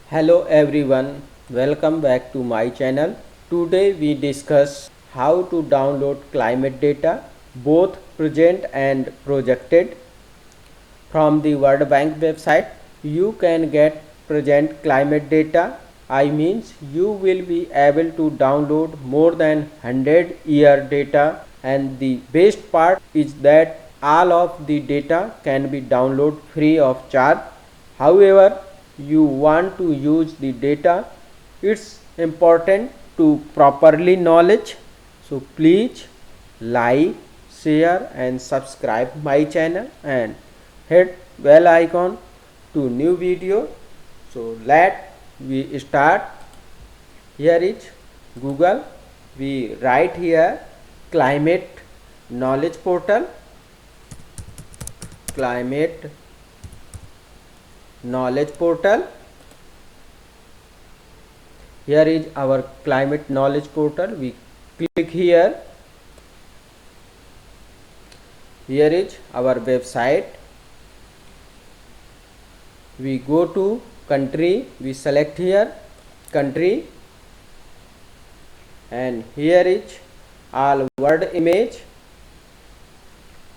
Hello everyone, welcome back to my channel. Today we discuss how to download climate data, both present and projected, from the World Bank website. You can get present climate data. I means you will be able to download more than 100-year data, and the best part is that all of the data can be downloaded free of charge. However, you want to use the data, it's important to properly knowledge. So please like, share and subscribe my channel and hit bell icon to new video. So let we start. Here is Google. We write here climate knowledge portal, climate knowledge portal. Here is our climate knowledge portal. We click here. Here is our website. We go to country, we select here country, and here is all world image.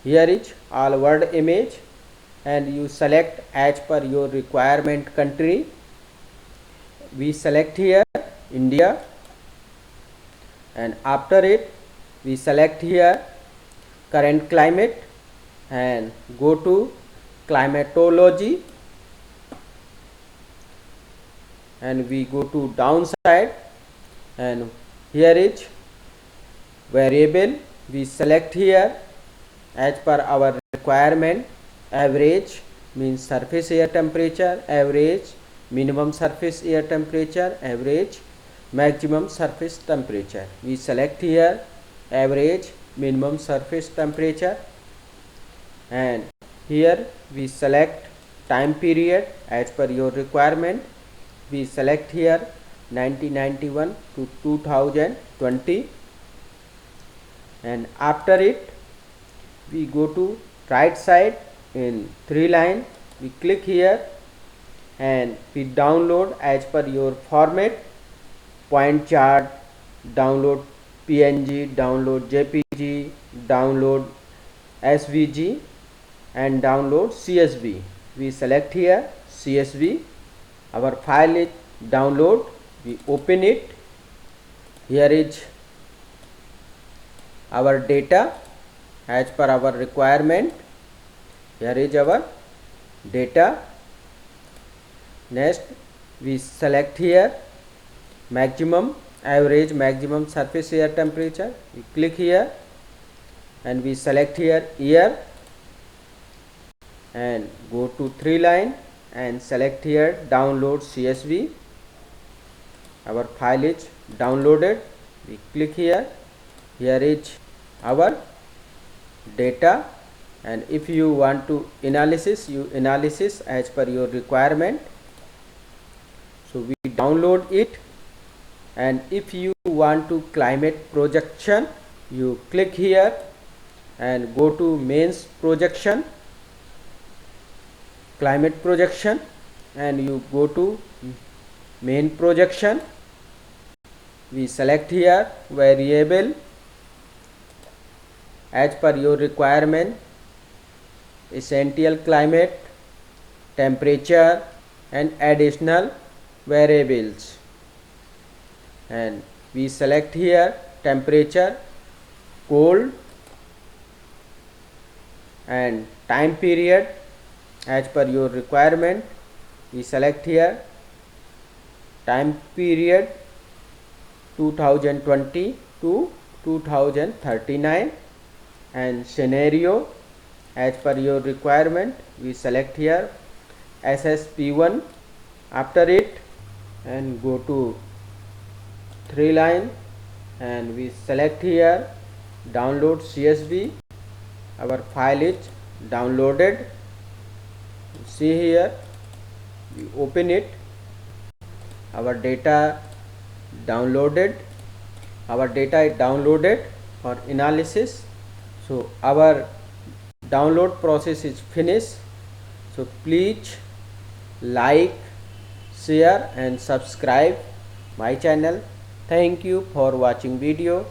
Here is all world image, and you select as per your requirement country. We select here India, and after it we select here current climate and go to climatology, and we go to downside, and here is variable. We select here as per our requirement. Average means surface air temperature, average minimum surface air temperature, average maximum surface temperature. We select here average minimum surface temperature, and here we select time period as per your requirement. We select here 1991 to 2020, and after it we go to right side in 3 line. We click here and we download as per your format: point chart, download PNG, download JPG, download SVG and download CSV. We select here CSV. Our file is download. We open it. Here is our data as per our requirement. Here is our data. Next we select here maximum, average maximum surface air temperature. We click here and we select here year and go to 3 line and select here download CSV. Our file is downloaded. We click here. Here is our data, and if you want to analysis, you analysis as per your requirement. So we download it, and if you want to climate projection, you click here and go to mains projection, climate projection, and you go to main projection. We select here variable as per your requirement: essential climate, temperature and additional variables, and we select here temperature, cold, and time period as per your requirement. We select here time period 2020 to 2039, and scenario as per your requirement. We select here SSP1. After it and go to 3 line and we select here download CSV. Our file is downloaded. See here, we open it. Our data downloaded. Our data is downloaded for analysis. So our download process is finished. So please like, share and subscribe my channel. Thank you for watching video.